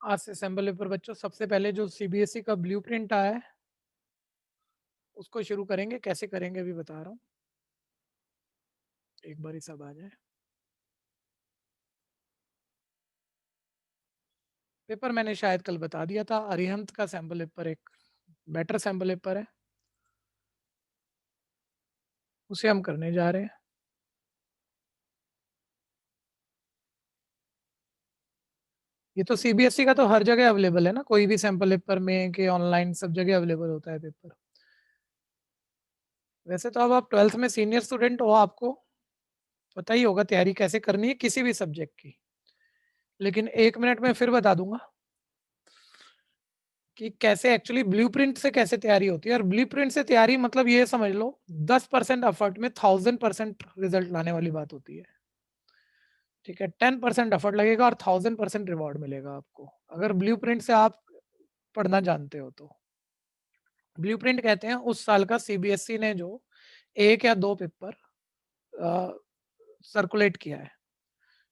आज से sample paper बच्चों सबसे पहले जो सीबीएसई का ब्लूप्रिंट आया है उसको शुरू करेंगे। कैसे करेंगे अभी बता रहा हूँ, एक बार ही सब आ जाए। पेपर मैंने शायद कल बता दिया था, अरिहंत का सैम्पल पेपर एक बेटर सैम्पल पेपर है, उसे हम करने जा रहे हैं। ये तो सीबीएसई का तो हर जगह अवेलेबल है ना, कोई भी सैम्पल पेपर में कि ऑनलाइन सब जगह अवेलेबल होता है पेपर। वैसे तो अब आप 12th में सीनियर स्टूडेंट हो, आपको पता ही होगा तैयारी कैसे करनी है किसी भी सब्जेक्ट की, लेकिन 1 मिनट में फिर बता दूंगा कि कैसे एक्चुअली ब्लूप्रिंट से कैसे तैयारी होती है। और ब्लूप्रिंट से तैयारी मतलब ये समझ लो 10% एफर्ट में 1000% रिजल्ट लाने वाली बात होती है। ठीक है, 10% एफर्ट लगेगा और 1000% रिवॉर्ड मिलेगा आपको, अगर ब्लूप्रिंट से आप पढ़ना जानते हो तो। ब्लूप्रिंट कहते हैं उस साल का सीबीएसई ने जो एक या दो पेपर सर्कुलेट किया है,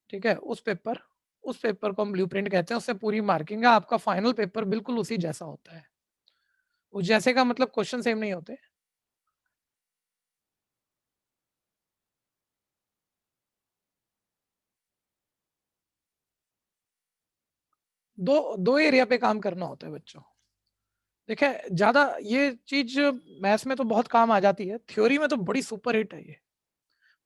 ठीक है, उस पेपर को हम ब्लूप्रिंट कहते हैं। उससे पूरी मार्किंग है, आपका फाइनल पेपर बिल्कुल उसी जैसा होता है। उस जैसे का मतलब क्वेश्चन सेम नहीं होते। दो दो एरिया पे काम करना होता है बच्चों। देखिए ज्यादा ये चीज मैथ्स में तो बहुत काम आ जाती है, थ्योरी में तो बड़ी सुपर हिट है ये।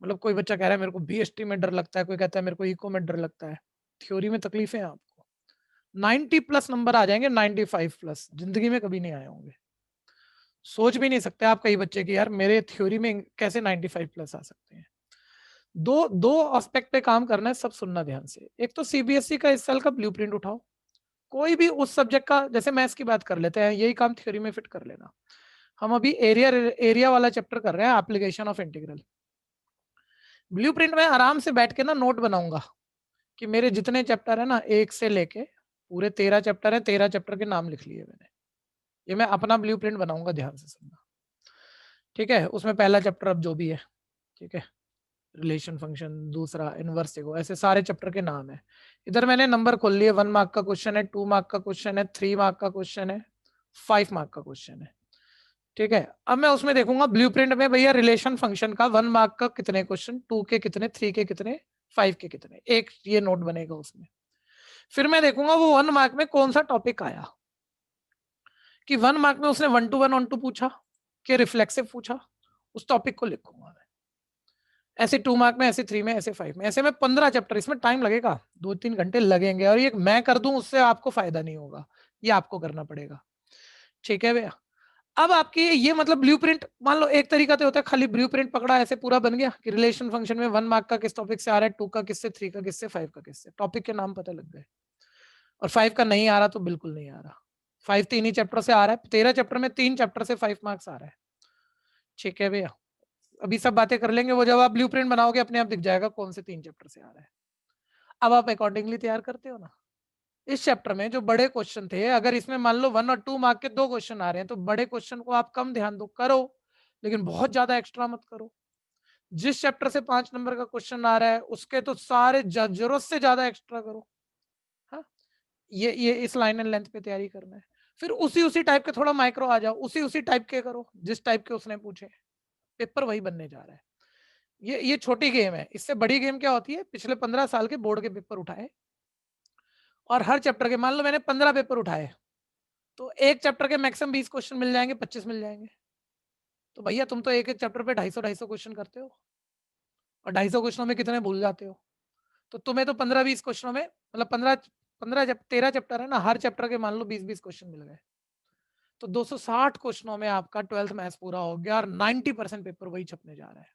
मतलब कोई बच्चा कह रहा है मेरे को बीएसटी में डर लगता है, कोई कहता है मेरे को इको में डर लगता है। थ्योरी में तकलीफें हैं आपको। 90+ नंबर आ जाएंगे, 95+, जिंदगी में कभी नहीं आए होंगे। सोच भी नहीं सकते आप कई बच्चे की यार मेरे थ्योरी में कैसे 95+ आ सकते हैं। दो दो एस्पेक्ट पे काम करना है, सब सुनना ध्यान से। एक तो सीबीएसई का इस साल का ब्लूप्रिंट उठाओ, कोई भी उस सब्जेक्ट का, जैसे मैथ्स की बात कर लेते हैं, यही काम थ्योरी में फिट कर लेना। हम अभी एरिया एरिया वाला चैप्टर कर रहे हैं, एप्लीकेशन ऑफ इंटीग्रल। ब्लूप्रिंट में आराम से बैठ के ना नोट बनाऊंगा कि मेरे जितने चैप्टर है ना, एक से लेके पूरे 13 चैप्टर है, 13 चैप्टर के नाम लिख लिए मैंने। ये मैं अपना ब्लूप्रिंट बनाऊंगा, ध्यान से सुनना। ठीक है, उसमें पहला चैप्टर अब जो भी है, ठीक है, रिलेशन फंक्शन, दूसरा इनवर्स एगो, ऐसे सारे चैप्टर के नाम है। इधर मैंने नंबर खोल लिए, 1 मार्क का क्वेश्चन है, 2 मार्क का क्वेश्चन है, 3 मार्क का क्वेश्चन है, 5 मार्क का क्वेश्चन है। ठीक है, अब मैं उसमें देखूंगा ब्लूप्रिंट में भैया रिलेशन फंक्शन का 1 मार्क का कितने क्वेश्चन, 2 के कितने, 3 के कितने, 5 के कितने, एक ये नोट बनेगा उसमें। फिर मैं देखूंगा वो 1 मार्क में कौन सा टॉपिक आया, कि 1 मार्क में उसने 1 to 1 on 2 पूछा कि रिफ्लेक्सिव पूछा, उस टॉपिक को लिखूंगा मैं। ऐसे 2 मार्क में, ऐसे 3 में, ऐसे 5 में, ऐसे में 15 चैप्टर। इसमें टाइम लगेगा, 2-3 घंटे लगेंगे, और ये मैं कर दूं उससे आपको फायदा नहीं होगा, ये आपको करना पड़ेगा। ठीक है भैया। अब आपकी ये मतलब ब्लूप्रिंट, मान लो एक तरीका तो होता है खाली ब्लूप्रिंट पकड़ा ऐसे पूरा बन गया कि रिलेशन फंक्शन में 1 मार्क का किस टॉपिक से आ रहा है, 2 का किससे, 3 का किससे, 5 का किससे, टॉपिक के नाम पता लग गए। और 5 का नहीं आ रहा तो बिल्कुल नहीं आ रहा। 5 तीन ही चैप्टर से आ रहा है, 13 चैप्टर में 3 चैप्टर से 5 मार्क्स आ रहा है। ठीक है भैया, अभी सब बातें कर लेंगे, वो जब आप ब्लूप्रिंट बनाओगे अपने आप दिख जाएगा कौन से 3 चैप्टर से आ रहा है। अब आप अकॉर्डिंगली तैयार करते हो ना। इस चैप्टर में जो बड़े क्वेश्चन थे, अगर इसमें मान लो 1 और 2 मार्क के 2 क्वेश्चन आ रहे हैं, तो बड़े क्वेश्चन को आप कम ध्यान दो, करो, लेकिन बहुत ज्यादा एक्स्ट्रा मत करो। जिस चैप्टर से 5 नंबर का क्वेश्चन आ रहा है उसके तो सारे जरूरत से ज्यादा एक्स्ट्रा करो। हाँ, ये इस लाइन एंड लेंथ पे तैयारी करना है। फिर उसी उसी टाइप के थोड़ा माइक्रो आ जाओ, उसी उसी टाइप के करो जिस टाइप के उसने पूछे। पेपर वही बनने जा रहा है। ये छोटी गेम है, इससे बड़ी गेम क्या होती है, पिछले 15 साल के बोर्ड के पेपर उठाए, और हर चैप्टर के, मान लो मैंने 15 पेपर उठाए, तो एक चैप्टर के मैक्सिमम 20 क्वेश्चन मिल जाएंगे, 25 मिल जाएंगे। तो भैया तुम तो एक एक चैप्टर पे 250 क्वेश्चन करते हो, और 250 क्वेश्चनों में कितने भूल जाते हो। तो तुम्हें तो 15-20 क्वेश्चनों में, मतलब 15 जब 13 चैप्टर है ना, हर चैप्टर के मान लो 20-20 क्वेश्चन मिल गए, तो 260 क्वेश्चनों में आपका 12th मैथ्स पूरा हो गया, और 90% पेपर वही छपने जा रहा है।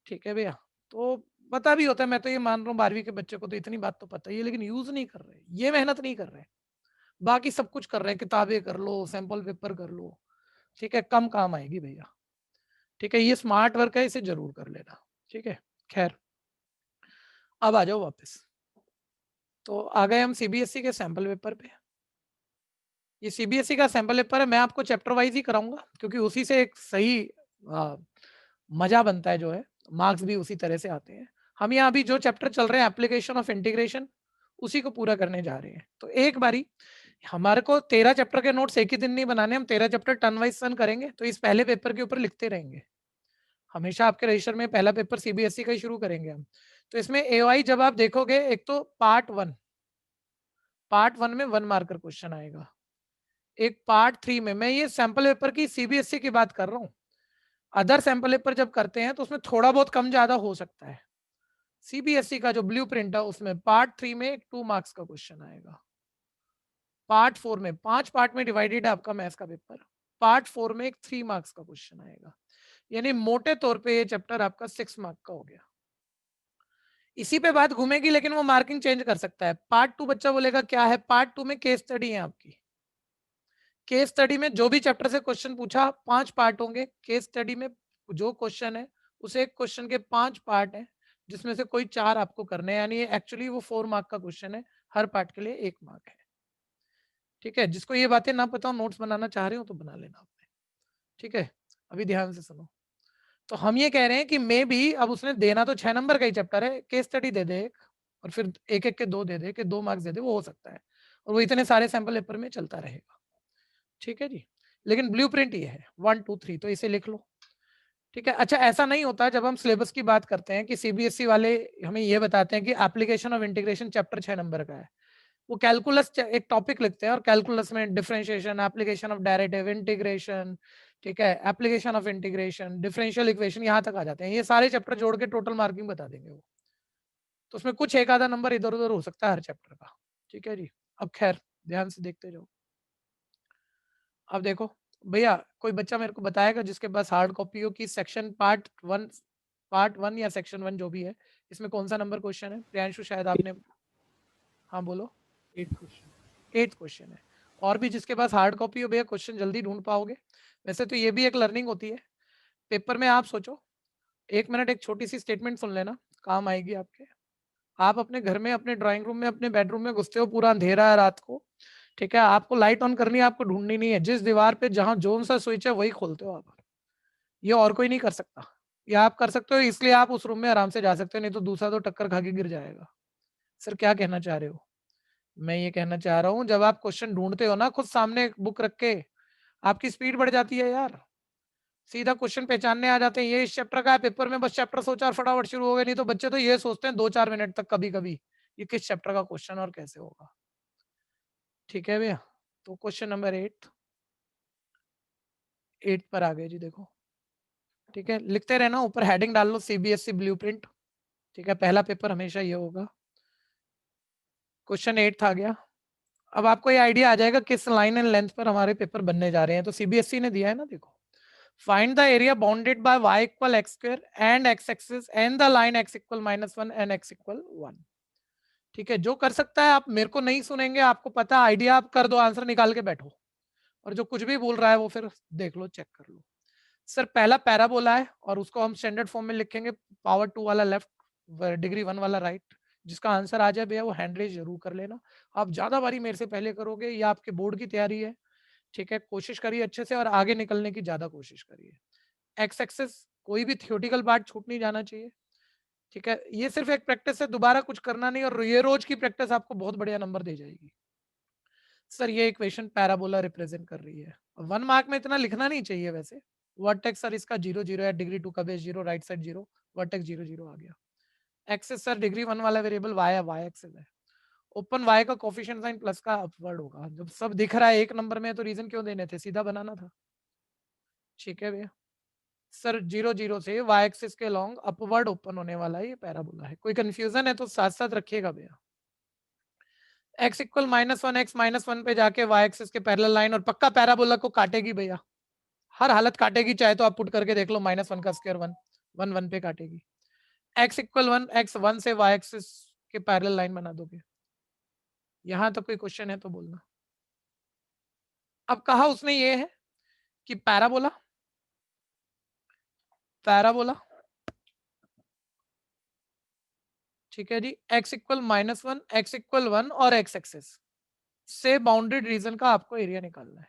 ठीक है भैया, तो पता भी होता है, मैं तो ये मान रहा हूँ 12वीं के बच्चे को तो इतनी बात तो पता ही है, लेकिन यूज नहीं कर रहे, ये मेहनत नहीं कर रहे। बाकी सब कुछ कर रहे हैं, किताबें कर लो, सैंपल पेपर कर लो, ठीक है, कम काम आएगी भैया। ठीक है, ये स्मार्ट वर्क है, इसे जरूर कर लेना। ठीक है, खैर अब आ जाओ वापस। तो आ गए हम सीबीएसई के सैंपल पेपर पे। ये सीबीएसई का सैंपल पेपर है, मैं आपको चैप्टर वाइज ही कराऊंगा, क्योंकि उसी से एक सही आ, मजा बनता है जो है, मार्क्स भी उसी तरह से आते हैं। हम यहाँ अभी जो चैप्टर चल रहे हैं एप्लीकेशन ऑफ इंटीग्रेशन, उसी को पूरा करने जा रहे हैं। तो एक बारी हमारे को 13 चैप्टर के नोट्स एक ही दिन नहीं बनाने, हम 13 चैप्टर टर्न वाइज सन करेंगे, तो इस पहले पेपर के ऊपर लिखते रहेंगे। हमेशा आपके रजिस्टर में पहला पेपर सीबीएसई का ही शुरू करेंगे हम। तो इसमें एओआई जब आप देखोगे, एक तो पार्ट वन में 1 मार्कर क्वेश्चन आएगा, एक पार्ट 3 में, मैं ये सैंपल पेपर की सीबीएसई की बात कर रहा हूँ। अदर सैंपल पेपर जब करते हैं तो उसमें थोड़ा बहुत कम ज्यादा हो सकता है। सीबीएसई का जो ब्लू प्रिंट है उसमें पार्ट 3 में एक 2 मार्क्स का क्वेश्चन आएगा, पार्ट 4 में 5 पार्ट में डिवाइडेड है आपका मैथ्स का पेपर, पार्ट 4 में एक 3 मार्क्स का क्वेश्चन आएगा। यानी मोटे तौर पे ये चैप्टर आपका 6 मार्क का हो गया। इसी पे बात घूमेगी, लेकिन वो मार्किंग चेंज कर सकता है। पार्ट 2 बच्चा बोलेगा क्या है, पार्ट 2 में केस स्टडी है आपकी। केस स्टडी में जो भी चैप्टर से क्वेश्चन पूछा, 5 पार्ट होंगे। केस स्टडी में जो क्वेश्चन है उस एक क्वेश्चन के 5 पार्ट हैं, जिसमें से कोई 4 आपको करने हैं। यानी एक्चुअली वो 4 मार्क का क्वेश्चन है, हर पार्ट के लिए 1 मार्क है। ठीक है, जिसको ये बातें ना पता हो, नोट्स बनाना चाह रहे हो तो बना लेना आपने। ठीक है, अभी ध्यान से सुनो। तो हम ये कह रहे हैं कि मे भी, अब उसने देना तो 6 नंबर का ही चैप्टर है, केस स्टडी दे दे एक, और फिर एक एक के 2 दे दे, कि 2 मार्क्स दे दे, वो हो सकता है, और वो इतने सारे सैंपल पेपर में चलता रहेगा। ठीक है जी, लेकिन ब्लूप्रिंट ये है 1 2 3, तो इसे लिख लो। ठीक है, अच्छा ऐसा नहीं होता जब हम सिलेबस की बात करते हैं कि सीबीएसई वाले हमें ये बताते हैं कि application of integration chapter 6 number का है, वो कैलकुलस एक टॉपिक लिखते हैं, और कैलकुलस में differentiation, application of derivative, integration, ठीक है, application of integration, differential equation, यहाँ तक आ जाते हैं। ये सारे चैप्टर जोड़ के टोटल मार्किंग बता देंगे वो। तो उसमें कुछ एक आधा नंबर इधर उधर हो सकता है हर चैप्टर का। ठीक है जी, अब खैर ध्यान से देखते जाओ। अब देखो भैया, कोई बच्चा मेरे को बताएगा जिसके पास हार्ड कॉपी हो, कि सेक्शन पार्ट वन या सेक्शन 1 जो भी है, इसमें कौन सा नंबर क्वेश्चन है? प्रियांशु शायद आपने, हाँ बोलो। 8th क्वेश्चन है। और भी जिसके पास हार्ड कॉपी हो भैया, क्वेश्चन जल्दी ढूंढ पाओगे। वैसे तो ये भी एक लर्निंग होती है पेपर में। आप सोचो, 1 मिनट एक छोटी सी स्टेटमेंट सुन लेना, काम आएगी आपके। आप अपने घर में, अपने ड्राइंग रूम में, अपने बेडरूम में घुसते हो, पूरा अंधेरा है रात को, ठीक है, आपको लाइट ऑन करनी है, आपको ढूंढनी नहीं है, जिस दीवार पे जहां जोन सा स्विच है वही खोलते हो आप। ये और कोई नहीं कर सकता। ये आप कर सकते हो, इसलिए आप उस रूम में आराम से जा सकते हो, नहीं तो दूसरा तो टक्कर खा के गिर जाएगा। सर क्या कहना चाह रहे हो? मैं ये कहना चाह रहा हूँ, जब आप क्वेश्चन ढूंढते हो ना खुद सामने एक बुक रख के, आपकी स्पीड बढ़ जाती है यार, सीधा क्वेश्चन पहचानने आ जाते हैं। ये इस चैप्टर का है, पेपर में बस चैप्टर सोचा और फटाफट शुरू हो गए। नहीं तो बच्चे तो ये सोचते हैं 2-4 मिनट तक कभी कभी, ये किस चैप्टर का क्वेश्चन और कैसे होगा। ठीक है भैया, तो क्वेश्चन नंबर 8 पर आ गए जी, देखो। ठीक है, लिखते रहना, ऊपर हेडिंग डाल लो सीबीएसई ब्लूप्रिंट। ठीक है, पहला पेपर हमेशा ये होगा। क्वेश्चन 8 आ गया। अब आपको ये आइडिया आ जाएगा किस लाइन एंड लेंथ पर हमारे पेपर बनने जा रहे हैं। तो सीबीएसई ने दिया है ना, देखो, find the area bounded by y equal x square and x axis and the line x equal -1 and x equal 1। ठीक है, जो कर सकता है, आप मेरे को नहीं सुनेंगे, आपको पता आइडिया, आप कर दो, आंसर निकाल के बैठो, और जो कुछ भी बोल रहा है वो फिर देख लो, चेक कर लो। सर पहला पैराबोला है, और उसको हम स्टैंडर्ड फॉर्म में लिखेंगे, पावर 2 वाला लेफ्ट, डिग्री 1 वाला राइट। जिसका आंसर आ जाए भैया वो हैंड रेज जरूर कर लेना। आप ज्यादा बारी मेरे से पहले करोगे, ये आपके बोर्ड की तैयारी है। ठीक है, कोशिश करिए अच्छे से, और आगे निकलने की ज्यादा कोशिश करिए। एक्स एक्सेस, कोई भी थियोटिकल पार्ट छूट नहीं जाना चाहिए। ठीक है, ये सिर्फ एक प्रैक्टिस है, दोबारा कुछ करना नहीं, और ये रोज की प्रैक्टिस आपको बहुत बढ़िया नंबर दे जाएगी। सर ये इक्वेशन पैराबोला रिप्रेजेंट कर रही है, 1 मार्क में इतना लिखना नहीं चाहिए वैसे। वर्टेक्स सर इसका 0 0 है, डिग्री 2 का बेस 0, राइट साइड 0, वर्टेक्स 0 0 आ गया। एक्सेस सर डिग्री 1 वाला वेरिएबल y है, y एक्सेस है। ओपन y का कोफिशिएंट साइन प्लस का अपवर्ड होगा। जब सब दिख रहा है एक नंबर में, तो रीजन क्यों देने थे, सीधा बनाना था। ठीक है भैया, सर 0 0 से y एक्सिस के लॉन्ग अपवर्ड ओपन होने वाला है, ये पैराबोला है। कोई कंफ्यूजन है तो साथ साथ रखिएगा भैया। x इक्वल -1, x -1 पे जाके y एक्सिस के पैरेलल लाइन, और पक्का पैराबोला को काटेगी भैया, हर हालत काटेगी, चाहे तो आप पुट करके देख लो, -1 का स्क्वायर 1 1 1 पे काटेगी। x इक्वल 1, x 1 से y एक्सिस के पैरेलल लाइन बना दोगे। यहां तक कोई क्वेश्चन है तो बोलना। अब कहा उसने ये है कि पैराबोला, पैराबोला, ठीक है जी, x इक्वल -1, x इक्वल 1 और x एक्सिस से बाउंडेड रीजन का आपको एरिया निकालना है।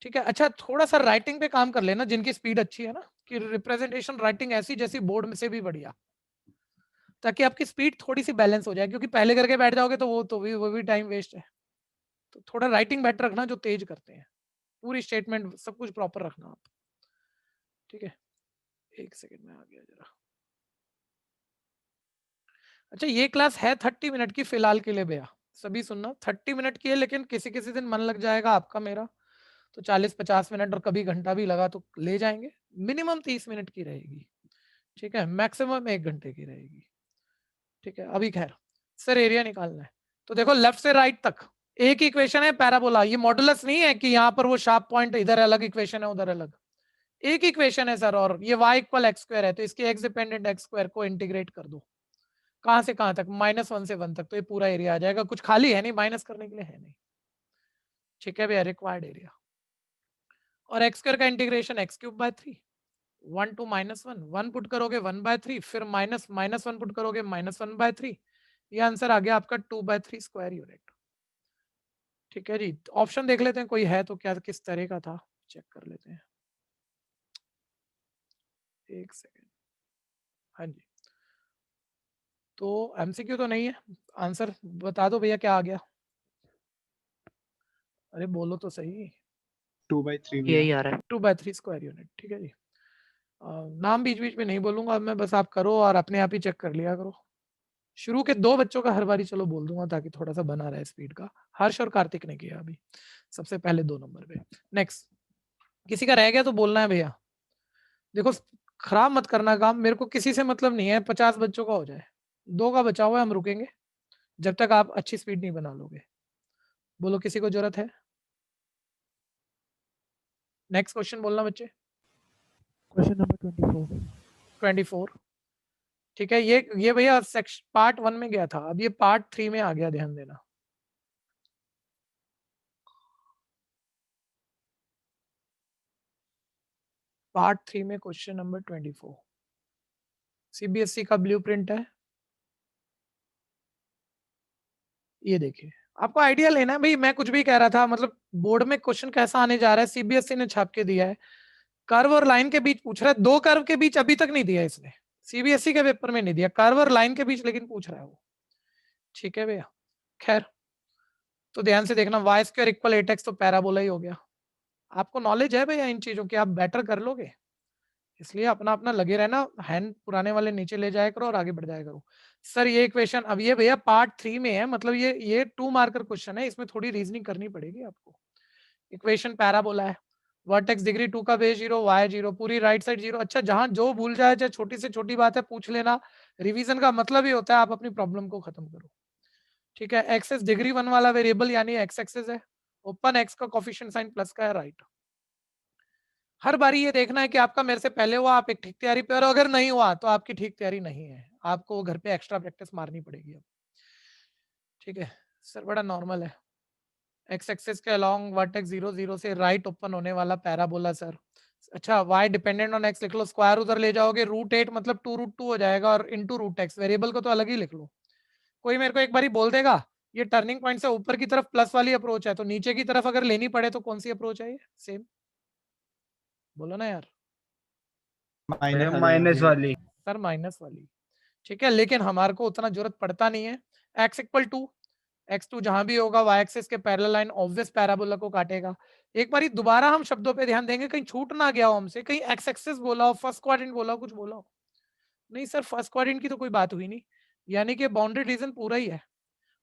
ठीक है, अच्छा थोड़ा सा राइटिंग पे काम कर लेना, जिनकी स्पीड अच्छी है ना, कि रिप्रेजेंटेशन राइटिंग ऐसी जैसी बोर्ड में से भी बढ़िया। ताकि आपकी स्पीड थोड़ी सी बैलेंस हो जाए, क्योंकि पहले करके बैठ जाओगे तो वो भी टाइम वेस्ट है। तो थोड़ा राइटिंग बेटर रखना जो तेज करते हैं, पूरी स्टेटमेंट सब कुछ प्रॉपर रखना आप। ठीक है, एक सेकंड में आ गया जरा। अच्छा, ये क्लास है 30 मिनट की फिलहाल के लिए भैया, सभी सुनना, 30 मिनट की है, लेकिन किसी किसी दिन मन लग जाएगा आपका मेरा तो 40-50 मिनट, और कभी घंटा भी लगा तो ले जाएंगे। मिनिमम 30 मिनट की रहेगी, ठीक है, मैक्सिमम 1 घंटे की रहेगी। ठीक है, अभी खैर सर एरिया निकालना है, तो देखो लेफ्ट से राइट तक एक ही इक्वेशन है पैराबोला, ये मॉडुलस नहीं है कि यहाँ पर वो शार्प पॉइंट इधर अलग इक्वेशन है उधर अलग, एक इक्वेशन है सर, और ये y इक्वल एक्स स्क्वायर है, तो इसके एक्स डिपेंडेंट एक्स स्क्वायर को इंटीग्रेट कर दो, कहां से कहां तक, -1 से 1 तक, तो ये पूरा एरिया आ जाएगा, कुछ खाली है नहीं माइनस करने के लिए, है नहीं। ठीक है भैया, रिक्वायर्ड एरिया, और एक्स स्क्वायर का integration x cube by 3, 1 to -1, 1 put करोगे 1/3, फिर -1 पुट करोगे -1/3, ये आंसर आ गया आपका 2/3 स्क्वायर यूनिट। ठीक है जी, ऑप्शन देख लेते हैं कोई है तो, क्या किस तरह का था चेक कर लेते हैं, एक सेकेंड। हाँ जी, तो एमसीक्यू तो नहीं है, आंसर बता दो भैया क्या आ गया, अरे बोलो तो सही। 2/3 यही आ रहा है, 2/3 स्क्वायर यूनिट। ठीक है जी, नाम बीच बीच में नहीं बोलूंगा अब मैं, बस आप करो और अपने आप ही चेक कर लिया करो। शुरू के 2 बच्चों का हर बारी चलो बोल दूंगा ताकि थोड़ा सा बना रहे स्पीड का। हर्ष और कार्तिक ने किया अभी सबसे पहले 2 नंबर पे। नेक्स्ट, किसी का रह गया तो बोलना है भैया, देखो खराब मत करना काम, मेरे को किसी से मतलब नहीं है, 50 बच्चों का हो जाए, 2 का बचा हुआ है, हम रुकेंगे जब तक आप अच्छी स्पीड नहीं बना लोगे। बोलो किसी को जरूरत है? नेक्स्ट क्वेश्चन बोलना बच्चे। Question number 24। ठीक है, ये भैया सेक्शन पार्ट 1 में गया था, अब ये पार्ट 3 में आ गया, ध्यान देना। पार्ट 3 में क्वेश्चन नंबर 24 सीबीएसई का ब्लूप्रिंट है, ये देखिए, आपको आइडिया लेना है भाई, मैं कुछ भी कह रहा था, मतलब बोर्ड में क्वेश्चन कैसा आने जा रहा है, सीबीएसई ने छाप के दिया है, कर्व और लाइन के बीच पूछ रहा है, 2 कर्व के बीच अभी तक नहीं दिया इसने, सीबीएसई के पेपर में नहीं दिया कर्व और लाइन के बीच, लेकिन पूछ रहा है वो। ठीक है भैया, खैर तो ध्यान से देखना, वाई स्क्वायर इक्वल 8x तो पैराबोला ही हो गया। आपको नॉलेज है भैया इन चीजों की, आप बेटर कर लोगे, इसलिए अपना अपना लगे रहना, हैंड पुराने वाले नीचे ले जाया करो और आगे बढ़ जाया करो। सर ये इक्वेशन, अब ये भैया पार्ट 3 में है, मतलब ये 2 मार्कर क्वेश्चन है, इसमें थोड़ी रीजनिंग करनी पड़ेगी आपको। इक्वेशन पैराबोला है, वर्टेक्स डिग्री 2 का बेस 0, वाई 0, पूरी राइट साइड 0। अच्छा, जहां जो भूल जाए, चाहे छोटी से छोटी बात है पूछ लेना, रिवीजन का मतलब ही होता है आप अपनी प्रॉब्लम को खत्म करो। ठीक है, एक्सेस डिग्री 1 वाला वेरिएबल यानी एक्स एक्सेस है, ओपन एक्स का कोफिशिएंट साइन प्लस का है, राइट। हर बारी ये देखना है कि आपका मेरे से पहले हुआ, आप एक ठीक तैयारी पे, और अगर नहीं हुआ तो आपकी ठीक तैयारी नहीं है, आपको घर पे एक्स्ट्रा प्रैक्टिस मारनी पड़ेगी अब। ठीक है सर, बड़ा नॉर्मल है, एक्स एक्सिस के अलोंग वर्टेक्स 0 0 से राइट ओपन होने वाला पैराबोला सर। अच्छा, y डिपेंडेंट ऑन x लिख लो, स्क्वायर उधर ले जाओगे, √8 मतलब 2√2 हो जाएगा, और इनटू √x, वेरिएबल को तो अलग ही लिख लो। कोई मेरे को एक बारी बोल देगा, ये टर्निंग पॉइंट से ऊपर की तरफ प्लस वाली अप्रोच है, तो नीचे की तरफ अगर लेनी पड़े तो कौन सी अप्रोच है? ये सेम बोलो ना यार, माइनस वाली। सर माइनस वाली। ठीक है, लेकिन हमारे को उतना जरूरत पड़ता नहीं है, x इक्वल टू x2 जहां भी होगा y एक्सिस के पैरेलल लाइन ऑब्वियस पैराबोला को काटेगा। एक बारी दोबारा हम शब्दों पे ध्यान देंगे, कहीं छूट ना गया हो हमसे, कहीं x एक्सिस बोला हो, फर्स्ट क्वाड्रेंट बोला हो, कुछ बोला हो, नहीं सर फर्स्ट क्वाड्रेंट की तो कोई बात हुई नहीं, यानी कि बाउंड्री रीजन पूरा ही है,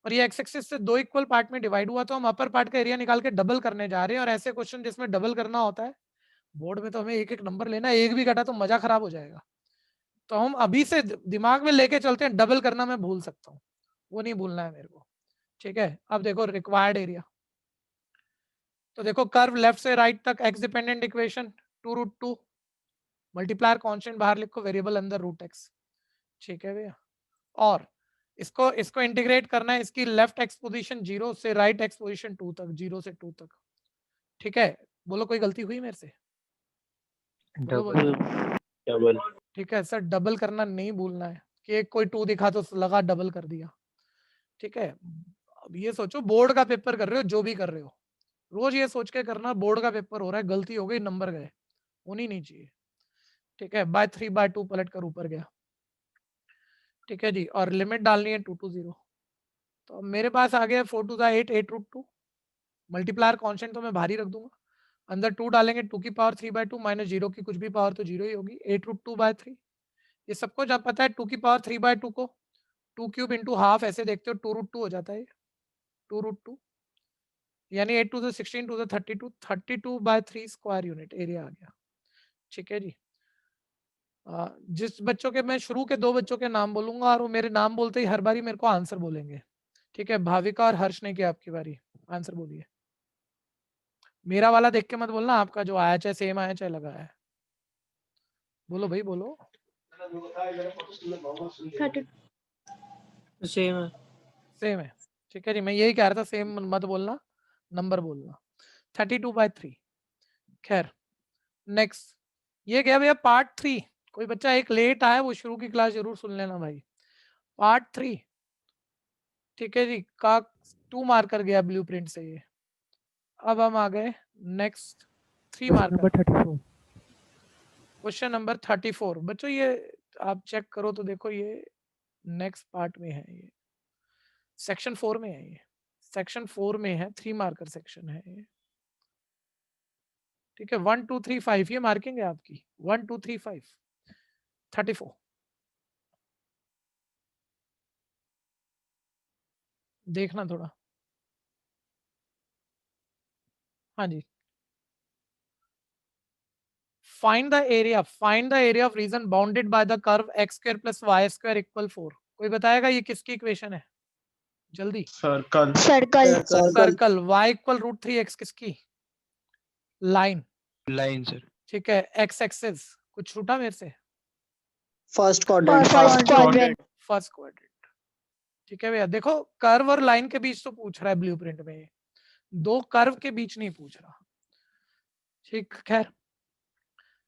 और ये x एक्सिस से 2 इक्वल पार्ट में डिवाइड हुआ, तो हम अपर पार्ट का एरिया निकाल के डबल करने जा रहे हैं, और ऐसे क्वेश्चन जिसमें डबल करना होता है बोर्ड में तो हमें एक एक नंबर लेना है, एक भी घटा तो मजा खराब हो जाएगा, तो हम अभी से दिमाग में लेके चलते हैं, डबल करना मैं भूल सकता हूँ, वो नहीं भूलना है मेरे को। ठीक है, अब देखो रिक्वायर्ड एरिया, तो देखो कर्व लेफ्ट से राइट तक x dependent equation 2√2 multiplier constant बाहर लिखो, वेरिएबल अंदर √x। ठीक है भैया, और इसको इसको इंटीग्रेट करना है, इसकी लेफ्ट एक्स पोजीशन 0 से राइट एक्स पोजीशन 2 तक, 0 से 2 तक। ठीक है, बोलो कोई गलती हुई मेरे से? बोलो बोलो। डबल। ठीक है सर, डबल करना नहीं भूलना है, कि एक कोई 2 दिखा तो लगा डबल कर दिया। ठीक है, अब ये सोचो बोर्ड का पेपर कर रहे हो, जो भी कर रहे हो रोज ये सोच के करना, बोर्ड का पेपर हो रहा है, गलती हो गई नंबर गए, होनी नहीं चाहिए। ठीक है, बाय 3/2 पलट कर ऊपर गया। ठीक है जी, और लिमिट डालनी है 2 to 0। तो अब मेरे पास आ गया 4 to 8, 8√2। मल्टीप्लायर कांस्टेंट तो मैं भारी रख दूंगा, अंदर 2 डालेंगे 2 की पावर 3/2 माइनस 0 की कुछ भी पावर तो 0 ही होगी, 8√2/3। ये सबको जब पता है 2 की पावर 3/2 को 2 क्यूब इंटू हाफ ऐसे देखते हो 2√2 हो जाता है, 2√2 यानी 8 to the 16 to the 32, 32/3 square unit area आ गया। ठीक है जी। जिस बच्चों के मैं शुरू के 2 बच्चों के नाम बोलूंगा और वो मेरे नाम बोलते ही हर बारी मेरे को आंसर बोलेंगे। ठीक है, भाविका और हर्ष ने किया आपकी बारी, आंसर बोलिए। मेरा वाला देख के मत बोलना, आपका जो आया चाहे सेम आया चाहे लगा है। बोलो भाई बोलो। सेम है। सेम है, ठीक है जी, मैं यही कह रहा था, सेम मत बोलना, नंबर बोलना। 32/3। खैर नेक्स्ट, ये क्या भैया पार्ट 3। कोई बच्चा एक लेट आया वो शुरू की क्लास जरूर सुन लेना भाई। पार्ट 3, ठीक है जी, का 2 मार्कर गया ब्लूप्रिंट से ये। अब हम आ गए next 3 Question marker. number 34. Question number 34। बच्चों ये आप चेक करो तो देखो ये नेक्स्ट पार्ट में है, ये सेक्शन 4 में है, ये सेक्शन 4 में है, 3 मार्कर सेक्शन है ये। ठीक है, 1 2 3 5 ये मार्किंग है आपकी, 1 2 3 5 34। देखना थोड़ा। हाँ जी, find the area of region bounded by the curve x² + y² = 4। कोई बताएगा ये किसकी इक्वेशन है? जल्दी। सर्कल सर्कल y = √3x किसकी? Line sir. ठीक है, x एक्सिस कुछ छूटा मेरे से? First quadrant first quadrant. ठीक है भैया, देखो कर्व और लाइन के बीच तो पूछ रहा है ब्लूप्रिंट में, ये 2 कर्व के बीच नहीं पूछ रहा। ठीक, खैर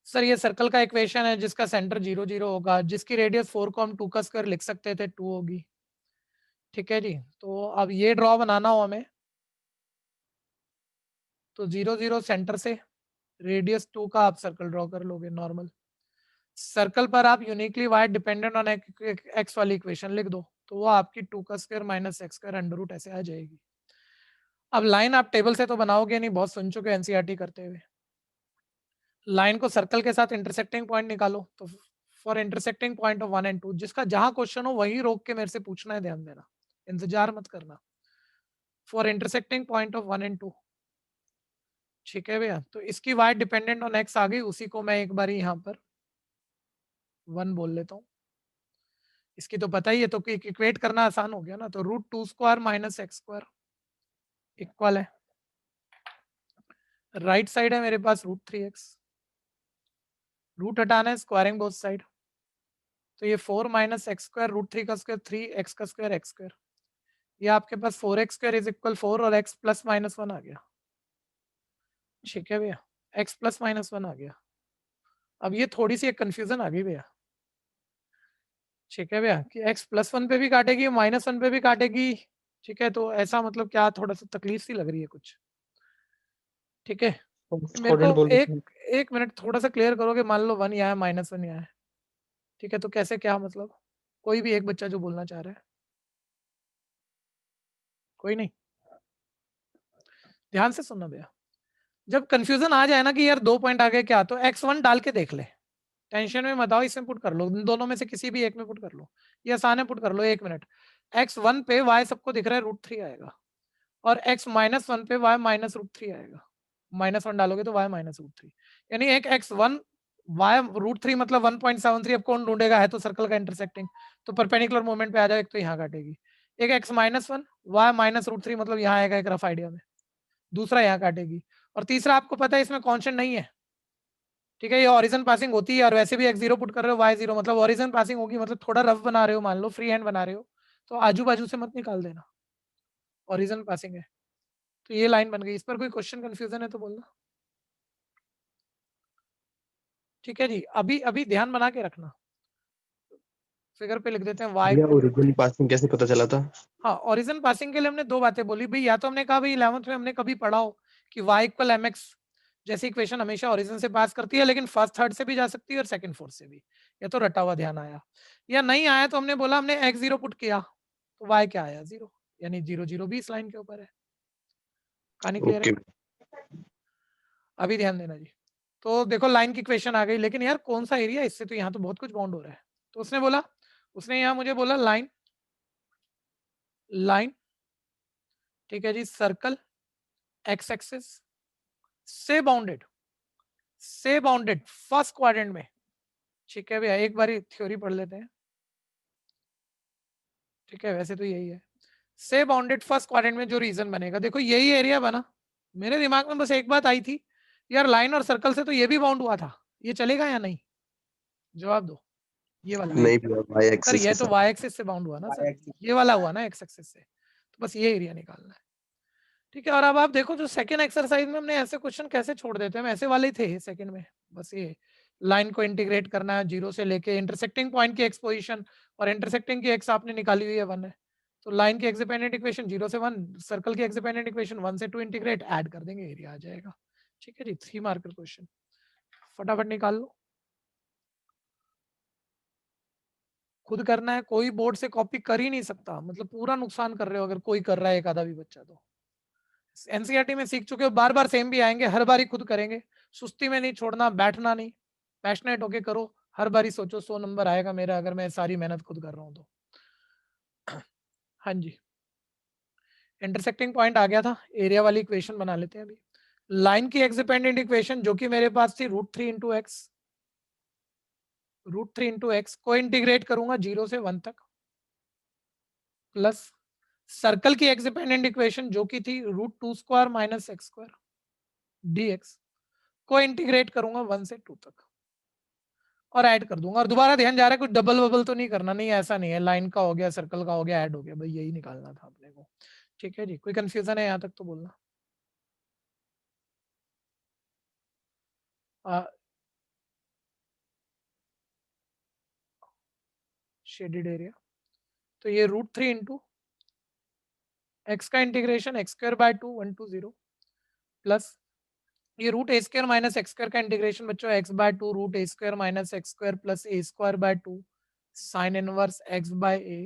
सर ये सर्कल का इक्वेशन है जिसका सेंटर 0 0 होगा, जिसकी रेडियस 4 को हम 2 का स्क्वायर लिख सकते थे, 2 होगी। ठीक है जी, तो अब ये ड्रॉ बनाना हो हमें तो 0 0 सेंटर से रेडियस 2 का आप सर्कल ड्रॉ कर लोगे नॉर्मल। सर्कल पर आप uniquely y dependent on x वाली इक्वेशन लिख दो, तो वो आपकी 2 का square minus x² under root ऐसे आ जाएगी। अब लाइन आप टेबल से तो बनाओगे नहीं, बहुत सुन चुके एनसीईआरटी करते हुए। लाइन को सर्कल के साथ इंटरसेक्टिंग पॉइंट निकालो, तो for intersecting point of 1 and 2 जिसका जहां क्वेश्चन हो वहीं रोक के मेरे से पूछना है, ध्यान देना, इंतजार मत करना। For intersecting point of 1 and 2, ठीक है भैया, तो इसकी y डिपेंडेंट ऑन x आ गई, उसी को मैं एक बार यहाँ पर 1 बोल लेता हूँ। इसकी तो पता ही है, तो इक्वेट करना आसान हो गया ना, तो √2² - x² इक्वल है, राइट साइड है मेरे पास √3x, रूट हटाना है, स्क्वायरिंग बोथ साइड, तो ये 4 - x² √3 का स्क्वायर 3x का स्क्वायर x², ये आपके पास 4x² = 4 और x + -1 आ गया। ठीक है भैया, x + -1 आ गया। अब ये थोड़ी सी एक कंफ्यूजन आ गई भैया। ठीक है भैया, कि x +1 पे भी काटेगी, -1 पे भी काटेगी। ठीक है, तो ऐसा मतलब क्या, थोड़ा सा तकलीफ सी लग रही है कुछ। ठीक है, मेरे को एक मिनट थोड़ा सा क्लियर करोगे, मान लो 1 यहाँ है, -1 यहाँ है। ठीक है, तो कैसे क्या मतलब? कोई भी एक बच्चा जो बोलना चाह रहा है, कोई नहीं, ध्यान से सुनना भैया। जब कंफ्यूजन आ जाए ना कि यार 2 पॉइंट आ गए क्या, तो x1 डाल के देख ले, टेंशन में मत आओ, इसमें पुट कर लो, दोनों में से किसी भी एक में पुट कर लो, ये आसान है, पुट कर लो 1 मिनट। x1 पे y सबको दिख रहा है √3 आएगा, और x -1 पे y -√3 आएगा, -1 डालोगे तो y -√3, यानी एक x1 y √3 मतलब 1.73। अब कौन ढूंढेगा, है तो सर्कल का इंटरसेक्टिंग, तो परपेंडिकुलर मोमेंट पे आ जाए, एक तो यहाँ काटेगी, एक x -1 y -√3 मतलब यहाँ आएगा एक रफ आइडिया में, दूसरा यहाँ काटेगी, और तीसरा आपको पता है इसमें कांस्टेंट नहीं है। ठीक है, ये ओरिजिन पासिंग होती है, और वैसे भी x0 पुट कर रहे हो, y0 मतलब ओरिजिन पासिंग होगी, मतलब थोड़ा रफ बना रहे हो, मान लो फ्री हैंड बना रहे हो, तो आजू बाजू से मत निकाल देना, ओरिजिन पासिंग है। तो ये लाइन बन गई, इस पर कोई क्वेश्चन कंफ्यूजन है तो बोलना। ठीक है जी, अभी अभी ध्यान बना के रखना, फिगर पे लिख देते हैं y ओरिजिन पासिंग कैसे पता चला था? हाँ, ओरिजिन पासिंग के लिए हमने 2 बातें बोली भाई, या तो हमने कहा भाई 11th में हमने कभी पढ़ा हो कि y = mx जैसी इक्वेशन हमेशा ओरिजिन से पास करती है, लेकिन फर्स्ट थर्ड से भी जा सकती है और सेकंड फोर्थ से भी, ये तो रटा हुआ ध्यान आया, या नहीं आया तो हमने बोला हमने x0 पुट किया तो y क्या आया 0, यानी 0 0 भी इस लाइन के ऊपर है। कहानी क्लियर ओके। है? अभी ध्यान देना जी। तो देखो लाइन की इक्वेशन आ गई, लेकिन यार कौन सा एरिया, इससे तो यहाँ तो बहुत कुछ बाउंड हो रहा है। तो उसने बोला, उसने यहाँ मुझे बोला लाइन, लाइन ठीक है जी, सर्कल एक्स एक्सिस से बाउंडेड, से बाउंडेड फर्स्ट क्वाड्रेंट में। ठीक है भैया, एक बारी थ्योरी पढ़ लेते हैं। ठीक है, वैसे तो यही है, से बाउंडेड फर्स्ट क्वाड्रेंट में जो रीजन बनेगा, देखो यही एरिया बना। मेरे दिमाग में बस एक बात आई थी, यार लाइन और सर्कल से तो ये भी बाउंड हुआ था, ये चलेगा या नहीं? जवाब दो। ये वाला नहीं भैया, वाई सर, एक्सिस ये के तो साथ। वाई एक्सिस से बाउंड हुआ ना सर, ये वाला हुआ ना एक्स एक्सिस से, तो बस ये एरिया निकालना है। ठीक है, और अब आप देखो जो सेकंड एक्सरसाइज में हमने ऐसे क्वेश्चन कैसे छोड़ देते हैं, हम ऐसे वाले ही थे सेकंड में, बस ये लाइन को इंटीग्रेट करना है जीरो से लेके इंटरसेक्टिंग पॉइंट की एक्स पोजीशन, और इंटरसेक्टिंग की एक्स आपने निकाली हुई है 1 है, तो लाइन की एक्स डिपेंडेंट इक्वेशन 0 से 1, सर्कल की एक्स डिपेंडेंट इक्वेशन 1 से 2 इंटीग्रेट, ऐड कर देंगे, एरिया आ जाएगा। ठीक है जी, 3 मार्कर क्वेश्चन फटाफट निकाल लो, खुद करना है, कोई बोर्ड से कॉपी कर ही नहीं सकता, मतलब पूरा नुकसान कर रहे हो अगर कोई कर रहा है एक आधा भी बच्चा। तो एनसीईआरटी में सीख चुके हो, बार बार सेम भी आएंगे, हर बार ही खुद करेंगे, सुस्ती में नहीं छोड़ना, बैठना नहीं, पैशनेट होके करो, हर बार ही सोचो 100 नंबर आएगा मेरा अगर मैं सारी मेहनत खुद कर रहा हूं तो। हाँ जी, इंटरसेक्टिंग पॉइंट आ गया था, एरिया वाली इक्वेशन बना लेते हैं अभी। लाइन की एक्स डिपेंडेंट इक्वेशन जो कि मेरे पास थी √3 इंटू एक्स, √3 इंटू एक्स को इंटीग्रेट करूंगा 0 से 1 तक, प्लस सर्कल की एक्स डिपेंडेंट इक्वेशन जो कि थी √2² माइनस x² dx को इंटीग्रेट करूंगा 1 से 2 तक, और ऐड कर दूंगा। और दोबारा ध्यान जा रहा है, कुछ डबल वबल तो नहीं करना, नहीं ऐसा नहीं है, लाइन का हो गया, सर्कल का हो गया, ऐड हो गया, भाई यही निकालना था अपने को। ठीक है जी, कोई कंफ्यूजन है यहाँ तक तो बोलना। शेडेड एरिया, तो ये √3 इंटू एक्स का इंटीग्रेशन x²/2 1 to 0, प्लस ये √a² माइनस x² का इंटीग्रेशन बच्चों x/2 √a² minus x² plus a²/2 sine inverse x/a।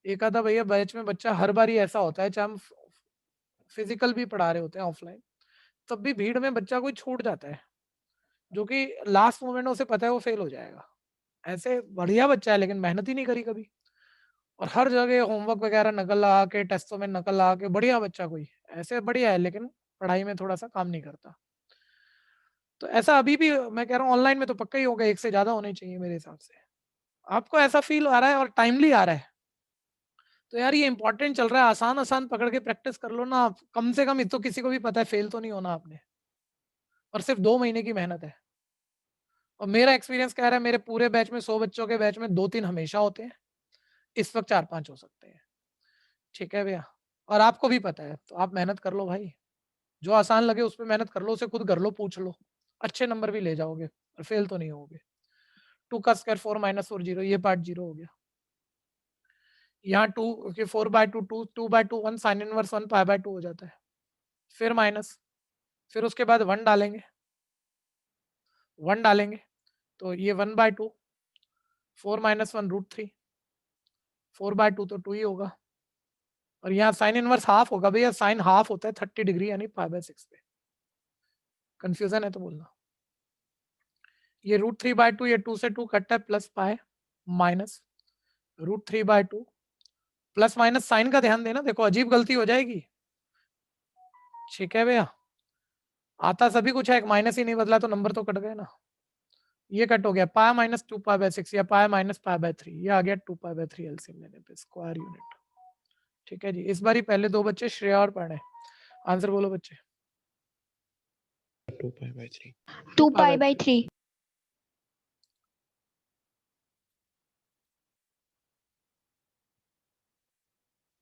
एक आधा भैया बैच में बच्चा हर बार ही ऐसा होता है, चाहे हम फिजिकल भी पढ़ा रहे होते हैं ऑफलाइन, तब भी भीड़ में बच्चा कोई छूट जाता है, जो कि लास्ट मोमेंट में उसे पता है वो फेल हो जाएगा। ऐसे बढ़िया बच्चा है लेकिन मेहनत ही नहीं करी कभी, और हर जगह होमवर्क वगैरह नकल लगा के, टेस्टों में नकल लगा के, बढ़िया बच्चा कोई ऐसे बढ़िया है लेकिन पढ़ाई में थोड़ा सा काम नहीं करता। तो ऐसा अभी भी मैं कह रहा हूँ ऑनलाइन में तो पक्का ही होगा, एक से ज्यादा होने चाहिए मेरे हिसाब से। आपको ऐसा फील आ रहा है और टाइमली आ रहा है तो यार ये इंपॉर्टेंट चल रहा है, आसान आसान पकड़ के प्रैक्टिस कर लो ना आप, कम से कम तो किसी को भी पता है फेल तो नहीं होना आपने, और सिर्फ 2 महीने की मेहनत है। और मेरा एक्सपीरियंस कह रहा है मेरे पूरे बैच में 100 बच्चों के बैच में 2-3 हमेशा होते हैं, इस वक्त 4-5 हो सकते हैं। ठीक है भैया, और आपको भी पता है, तो आप मेहनत कर लो भाई, जो आसान लगे उस पर मेहनत कर लो, उसे खुद कर लो, पूछ लो, अच्छे नंबर भी ले जाओगे और फेल तो नहीं होगे। 2 का स्क्वायर 4 माइनस 4 0, ये पार्ट 0 हो गया। यहाँ 2 के 4/2 2 2/2 1 साइन इनवर्स 1 π/2 हो जाता है, फिर माइनस, फिर उसके बाद 1 डालेंगे, 1 डालेंगे तो ये 1/2 4 माइनस 1 √3, 4/2 तो 2 ही होगा, और यहाँ साइन इनवर्स हाफ होगा भैया, साइन हाफ होता है 30 डिग्री यानी π/6 पे। कंफ्यूजन है तो बोलना। ये √3/2, ये 2 से 2 कटता है, plus pi minus √3/2 plus minus, sign का ध्यान देना, देखो अजीब गलती हो जाएगी। ठीक है भैया, आता सभी कुछ है, एक माइनस ही नहीं बदला तो नंबर तो कट गए ना। ये कट हो गया पाई माइनस 2π/6 या पाई माइनस π/3, ये आ गया 2π/3 एलसीएम लेने पे स्क्वायर यूनिट। ठीक है जी, इस बार ही पहले 2 बच्चे श्रेया और पढ़े, आंसर बोलो बच्चे। 2π/3 2π/3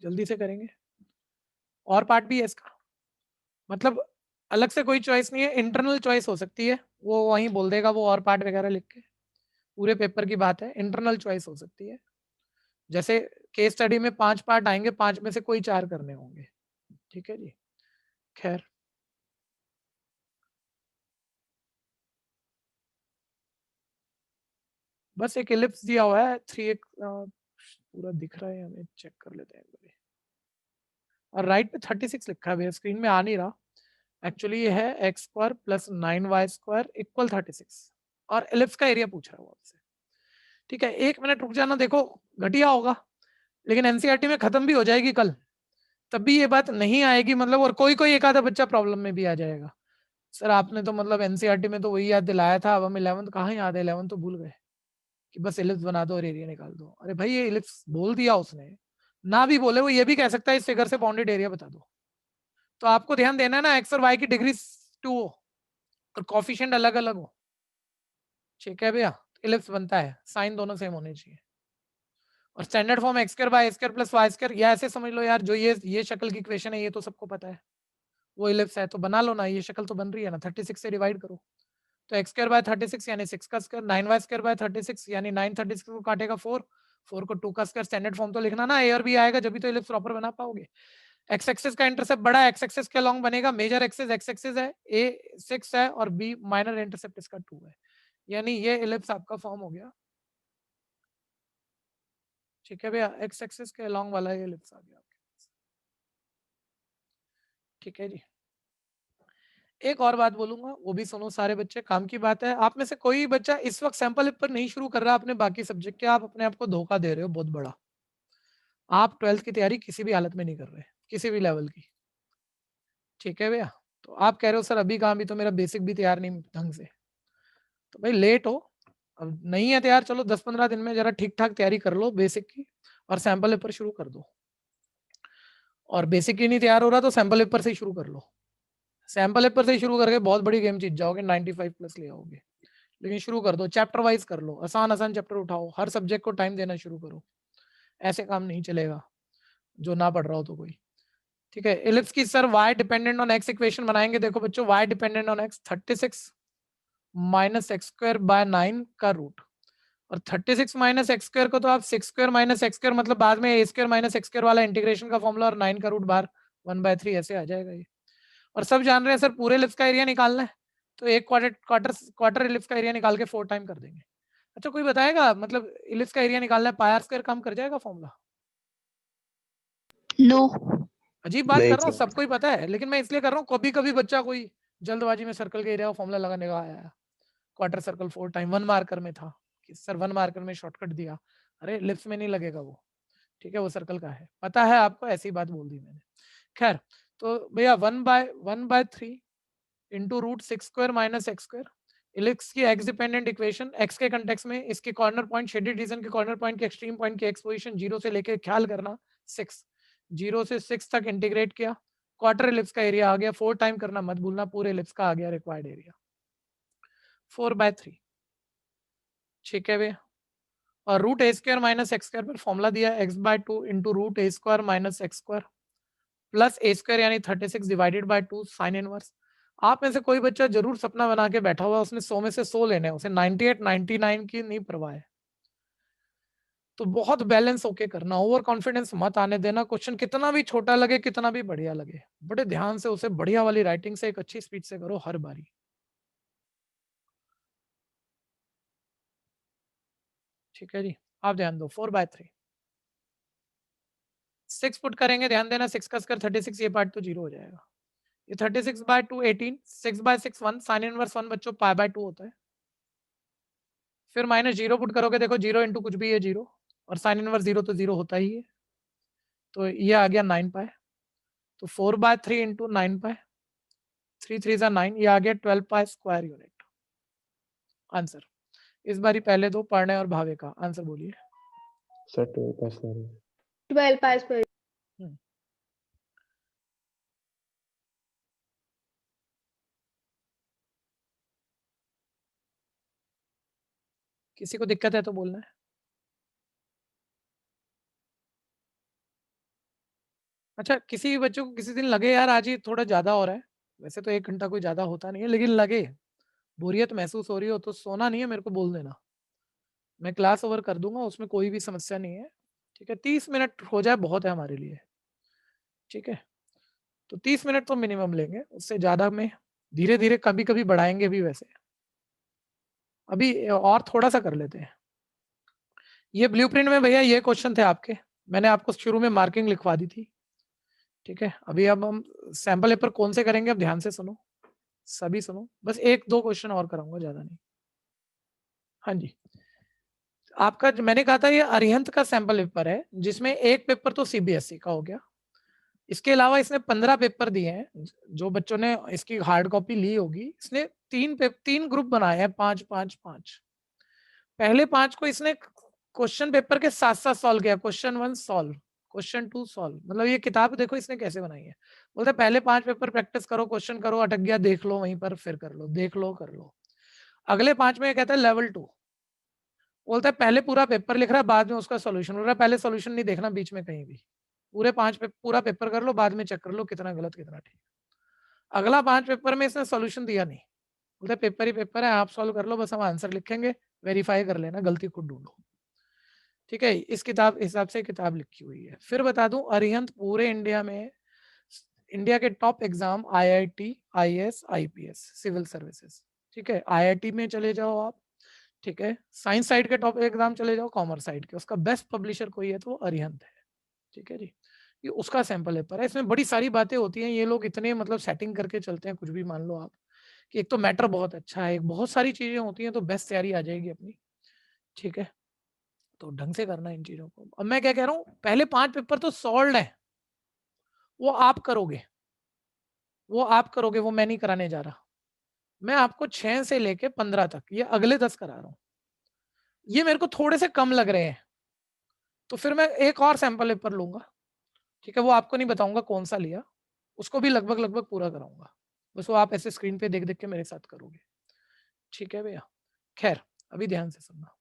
जल्दी से करेंगे, और पार्ट भी है इसका, मतलब अलग से कोई चॉइस नहीं है, इंटरनल चॉइस हो सकती है, वो वहीं बोल देगा वो और पार्ट वगैरह लिख के, पूरे पेपर की बात है, इंटरनल चॉइस हो सकती है। जैसे केस स्टडी में 5 पार्ट आएंगे, 5 में से कोई 4 करने होंगे। ठीक है जी, खैर बस एक एलिप्स दिया हुआ है 3 पूरा दिख रहा है हमें, चेक कर लेते हैं एक बार। और राइट पे 36 लिखा है भैया, स्क्रीन में आ नहीं रहा। एक्चुअली ये है x square plus 9y square equal 36 और एलिप्स का एरिया पूछ रहा है वो आपसे। ठीक है, 1 मिनट रुक जाना, देखो घटिया होगा लेकिन एनसीईआरटी में खत्म भी हो जाएगी कल, तब भी ये बात नहीं आएगी मतलब, और कोई कोई एक आधा बच्चा प्रॉब्लम में भी आ जाएगा। सर आपने तो मतलब एनसीईआरटी में तो वही याद दिलाया था, अब हम 11th कहाँ याद है, 11th तो भूल गए कि बस एलिप्स बना दो और एरिया निकाल दो। अरे भाई ये एलिप्स बोल दिया उसने, ना भी बोले वो ये भी कह सकता है इस फिगर से बाउंडेड एरिया बता दो। तो आपको ध्यान देना है ना, एक्स और वाई की डिग्री 2 हो और कॉफिशिएंट अलग अलग हो। ठीक है भैया, एलिप्स बनता है, साइन दोनों सेम होने चाहिए। और standard form x square by square plus y square, या ऐसे समझ लो यार, जो ये शक्ल की इक्वेशन है ये तो सबको पता है, वो एलिप्स है तो बना लो ना, ये शक्ल तो बन रही है ना, 36 से डिवाइड करो तो एक्स स्क्वायर बाय 36 यानी 6 का स्क्वायर, 9y स्क्वायर बाय 36 यानी 9 36 को काटेगा 4, 4 को 2 का स्क्वायर। स्टैंडर्ड फॉर्म तो लिखना ना, ए और बी आएगा जब भी तो एलिप्स प्रॉपर बना पाओगे। एक्स एक्सिस का इंटरसेप्ट बड़ा है, एक्स एक्सिस के अलोंग बनेगा, मेजर एक्सिस एक्स एक्सिस है, ए 6 है और बी माइनर इंटरसेप्ट इसका 2 है, यानी ये एलिप्स आपका फॉर्म हो गया। ठीक है भैया, एक्स एक्सिस के अलोंग वाला ये एलिप्स आ गया आपके पास। ठीक है जी, एक और बात बोलूंगा, वो भी सुनो सारे बच्चे, काम की बात है। आप में से कोई बच्चा इस वक्त सैंपल पेपर नहीं शुरू कर रहा अपने बाकी सब्जेक्ट के, आप अपने आप को धोखा दे रहे हो बहुत बड़ा। आप 12th की तैयारी किसी भी हालत में नहीं कर रहे, किसी भी लेवल की। ठीक है भैया, तो आप कह रहे हो सर अभी कहाँ, भी तो मेरा बेसिक भी तैयार नहीं ढंग से, तो भाई लेट हो, अब नहीं है तैयार, चलो 10-15 दिन में जरा ठीक ठाक तैयारी कर लो बेसिक की और सैंपल पेपर शुरू कर दो। और बेसिक ही नहीं तैयार हो रहा तो सैंपल पेपर से ही शुरू कर लो, सैंपल पेपर से ही शुरू करके बहुत बड़ी गेम जीत जाओगे, 95 प्लस ले आओगे। लेकिन शुरू कर दो, चैप्टर वाइज कर लो, आसान आसान चैप्टर उठाओ, हर सब्जेक्ट को टाइम देना शुरू करो, ऐसे काम नहीं चलेगा जो ना पढ़ रहा हो तो कोई। ठीक है, एलिप्स की sir y dependent on x equation बनाएंगे। देखो बच्चों, y dependent on x 36 minus x square bye 9 का रूट, और 36 माइनस एक्स स्क्वायर को तो आप 6 स्क्वायर माइनस एक्स स्क्वायर मतलब बाद में ए स्क्वायर माइनस एक्स स्क्वायर वाला इंटीग्रेशन का फॉर्मूला, और 9 का रूट बार 1/3 ऐसे आ जाएगा ये। और सब जान रहे हैं सर पूरे एलिप्स का एरिया निकालना है, तो एक क्वार्टर एलिप्स का एरिया निकाल के 4 टाइम कर देंगे। अच्छा कोई बताएगा मतलब एलिप्स का एरिया निकालना है, पाई आर स्क्वायर काम कर जाएगा फॉर्मूला? No. अजीब बात नहीं कर रहा हूँ, सर। सबको ही पता है, लेकिन मैं इसलिए कर रहा हूँ कभी कभी बच्चा कोई जल्दबाजी में सर्कल के एरिया का फॉर्मूला लगाने का आया, क्वार्टर सर्कल 4 टाइम 1 मार्कर में था कि सर 1 मार्कर में शॉर्टकट दिया, अरे एलिप्स में नहीं लगेगा वो। ठीक है, वो सर्कल का है, पता है आपको, ऐसी बात बोल दी मैंने। खैर, तो भैया 1/3 into root 6 square minus x square, ellipse की एक्स डिपेंडेंट इक्वेशन, एक्स के कंटेक्स्ट में इसके कॉर्नर पॉइंट, शेडेड रीजन के कॉर्नर पॉइंट के एक्सट्रीम पॉइंट की एक्स पोजीशन 0 से लेके, ख्याल करना 6, 0 से 6 तक इंटीग्रेट किया, क्वार्टर एलिप्स का एरिया आ गया, 4 टाइम करना मत भूलना, पूरे एलिप्स का आ गया रिक्वायर्ड एरिया 4/3। ठीक है भैया, और root a square minus x square पर फॉर्मूला दिया है, x/2 into root a square minus x square plus a square यानी 36 डिवाइडेड बाय 2 साइन इनवर्स। आप में से कोई बच्चा जरूर सपना बना के बैठा हुआ, उसने 100 में से 100 लेने हैं, उसे 98 99 की नहीं परवाह है। तो बहुत बैलेंस होके करना, ओवर कॉन्फिडेंस मत आने देना, क्वेश्चन कितना भी छोटा लगे कितना भी बढ़िया लगे, बड़े ध्यान से उसे बढ़िया वाली राइटिंग से एक अच्छी स्पीड से करो हर बारी। ठीक है जी, आप ध्यान दो, 4/3 6 पुट करेंगे, ध्यान देना 6 का स्क्वायर 36, ये पार्ट तो 0 हो जाएगा, ये 36/2 18, 6/6 1, साइन इनवर्स 1 बच्चों π/2 होता है, फिर माइनस 0 पुट करोगे, देखो 0 इंटू कुछ भी है 0, और साइन इनवर्स 0 तो 0 होता ही है, तो ये आ गया 9π, तो 4/3 इंटू 9π, 3 3 9, ये आ गया 12π स्क्वायर यूनिट आंसर। इस बारी पहले दो पढ़ने और भावे का आंसर बोलिए। Sir 12 12 pi square. किसी को दिक्कत है तो बोलना है। अच्छा, किसी भी बच्चों को किसी दिन लगे यार आज ये थोड़ा ज्यादा हो रहा है, वैसे तो 1 घंटा कोई ज्यादा होता नहीं है, लेकिन लगे बोरियत महसूस हो रही हो तो सोना नहीं है, मेरे को बोल देना, मैं क्लास ओवर कर दूंगा, उसमें कोई भी समस्या नहीं है। ठीक है, 30 मिनट हो जाए बहुत है हमारे लिए। ठीक है, तो 30 मिनट तो मिनिमम लेंगे, उससे ज्यादा में धीरे धीरे कभी कभी बढ़ाएंगे भी, वैसे अभी और थोड़ा सा कर लेते हैं। ये ब्लूप्रिंट में भैया ये क्वेश्चन थे आपके, मैंने आपको शुरू में मार्किंग लिखवा दी थी, ठीक है। अभी अब हम सैंपल पेपर कौन से करेंगे, अब ध्यान से सुनो, सभी सुनो, बस 1-2 क्वेश्चन और कराऊंगा, ज्यादा नहीं। हाँ जी, आपका मैंने कहा था ये अरिहंत का सैंपल पेपर है, जिसमें एक पेपर तो सीबीएसई का हो गया, इसके अलावा इसने 15 पेपर दिए हैं। जो बच्चों ने इसकी हार्ड कॉपी ली होगी, इसने 3 ग्रुप बनाए हैं, 5-5-5। पहले 5 को इसने क्वेश्चन पेपर के साथ साथ सॉल्व किया, क्वेश्चन 1 सॉल्व, क्वेश्चन 2 सॉल्व। मतलब ये किताब देखो इसने कैसे बनाई है, बोलते पहले 5 पेपर प्रैक्टिस करो, क्वेश्चन करो, अटक गया देख लो वहीं पर, फिर कर लो, देख लो कर लो। अगले 5 में कहता है लेवल 2, बोलता है पहले पूरा पेपर लिख रहा है, बाद में उसका सोल्यूशन बोल रहा है, पहले सोल्यूशन नहीं देखना बीच में कहीं भी, पूरे 5 पे पूरा पेपर कर लो, बाद में चेक कर लो कितना गलत कितना ठीक। अगला 5 पेपर में इसने सोल्यूशन दिया नहीं, बोलते पेपर ही पेपर है, आप सॉल्व कर लो, बस हम आंसर लिखेंगे, वेरीफाई कर लेना, गलती खुद ढूंढो, ठीक है। इस किताब हिसाब से किताब लिखी हुई है। फिर बता दूं, अरिहंत पूरे इंडिया में, इंडिया के top exam IIT, IAS, IPS, civil services, ठीक है। आईआईटी में चले जाओ आप, ठीक है, साइंस साइड के टॉप एग्जाम चले जाओ, कॉमर्स साइड के, उसका बेस्ट पब्लिशर कोई है तो वो अरिहंत है, ठीक है जी। ये उसका सैंपल पेपर है, इसमें बड़ी सारी बातें होती हैं, ये लोग इतने मतलब सेटिंग करके चलते हैं, कुछ भी मान लो आप, कि एक तो मैटर बहुत अच्छा है, एक बहुत सारी चीजें होती हैं, तो बेस्ट तैयारी आ जाएगी अपनी, ठीक है। तो ढंग से करना इन चीजों को। अब मैं क्या कह रहा हूँ, पहले 5 पेपर तो सॉल्व है, वो आप करोगे, वो आप करोगे, वो मैं नहीं कराने जा रहा। मैं आपको 6 से लेके 15 तक, ये अगले 10 करा रहा हूँ। ये मेरे को थोड़े से कम लग रहे हैं, तो फिर मैं एक और सैंपल पेपर लूंगा, ठीक है। वो आपको नहीं बताऊंगा कौन सा लिया, उसको भी लगभग लगभग पूरा कराऊंगा, बस वो आप ऐसे स्क्रीन पे देख देख के मेरे साथ करोगे, ठीक है भैया। खैर, अभी ध्यान से सुनना,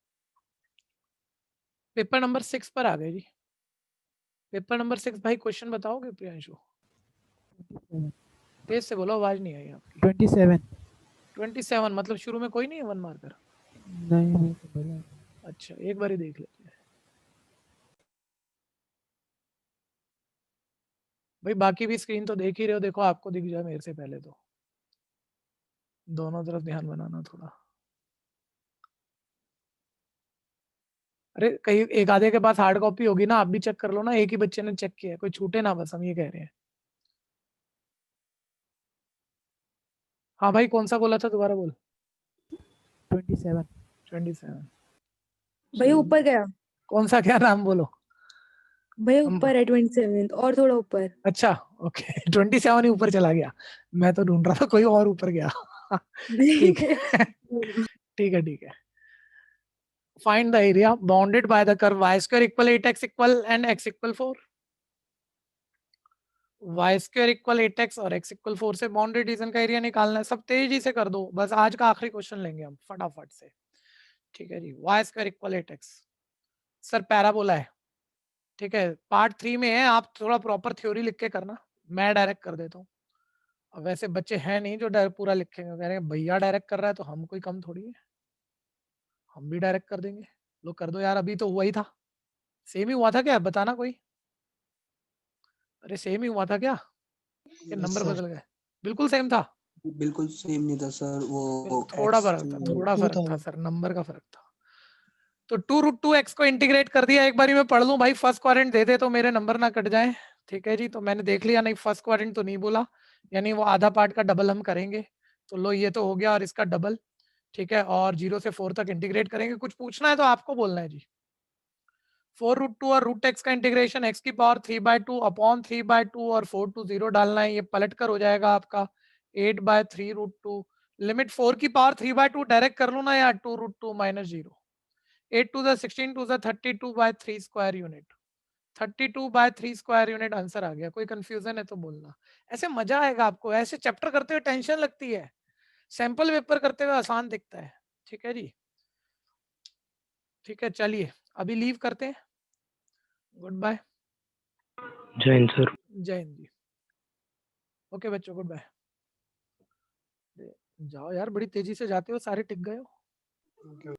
पेपर नंबर 6 पर आ गए जी। पेपर नंबर 6 भाई, क्वेश्चन बताओगे प्रियांशु? 27 तेज से बोलो, आवाज नहीं आई आपकी। 27 27 मतलब शुरू में कोई नहीं है 1 मार्कर? नहीं मेरे को बोला अच्छा, एक बार ही देख लेते हैं भाई, बाकी भी स्क्रीन तो देख ही रहे हो, देखो आपको दिख जाए मेरे से पहले, तो दोनों तरफ ध्यान बनाना थोड़ा। अरे कहीं एक आधे के पास हार्ड कॉपी होगी ना, आप भी चेक कर लो ना, एक ही बच्चे ने चेक किया, कोई छूटे ना, बस हम ये कह रहे हैं। हाँ भाई, कौन सा बोला था, दोबारा बोल। 27 27 भैया ऊपर गया, कौन सा, क्या नाम बोलो? भैया हम ऊपर है 27 और थोड़ा ऊपर। अच्छा, ओके 27 ही ऊपर चला गया, मैं तो ढूंढ रहा था कोई और ऊपर गया। ठीक है, ठीक है, ठीक है। Find the area bounded by the curve y square equal 8x equal and x equal 4. y square equal 8x और x equal 4 से बाउंडेड रीजन का एरिया निकालना है। सब तेजी से कर दो, बस आज का आखिरी क्वेश्चन लेंगे हम फटाफट से, ठीक है जी। y square equal 8x, sir parabola है, ठीक है, पार्ट 3 में है, आप थोड़ा प्रॉपर थ्योरी लिख के करना, मैं डायरेक्ट कर देता हूँ। अब वैसे बच्चे हैं नहीं जो पूरा लिखेंगे, कह रहे हैं भैया डायरेक्ट कर रहा है तो हम कोई कम थोड़ी है, हम भी डायरेक्ट कर देंगे। लो कर दो यार, अभी तो हुआ ही था, सेम ही हुआ था क्या, बताना कोई। अरे सेम ही हुआ था क्या, ये नंबर बदल गए? बिल्कुल सेम था, बिल्कुल सेम नहीं था सर, वो थोड़ा फर्क था, थोड़ा फर्क था सर, नंबर का फर्क था। तो 2√2x को इंटीग्रेट कर दिया, एक बारी मैं पढ़ लूं भाई, फर्स्ट क्वाड्रेंट दे दे तो मेरे नंबर ना कट जाए, ठीक है जी। तो मैंने देख लिया, नहीं फर्स्ट क्वाड्रेंट तो नहीं बोला, यानी वो आधा पार्ट का डबल हम करेंगे, तो लो ये तो हो गया, और इसका डबल, ठीक है, और 0 से 4 तक इंटीग्रेट करेंगे। कुछ पूछना है तो आपको बोलना है जी। 4√2 और √x का इंटीग्रेशन x की पावर 3/2 अपॉन 3/2 और 4 to 0 डालना है, ये पलट कर हो जाएगा आपका 8/3√2, लिमिट 4 की पावर 3/2 डायरेक्ट कर लो ना यार, 2√2 minus 0, 8 to the 16 to the 32/3 square unit, 32/3 square unit answer आ गया। कोई कंफ्यूजन है तो बोलना, ऐसे मजा आएगा आपको, ऐसे चैप्टर करते हुए टेंशन लगती है, सैंपल पेपर करते हुए आसान दिखता है, ठीक है जी। ठीक है, चलिए अभी लीव करते हैं, गुड बाय। जय हिंद सर। जय हिंद जी। ओके बच्चों, गुड बाय। जाओ यार, बड़ी तेजी से जाते हो, सारे टिक गए हो।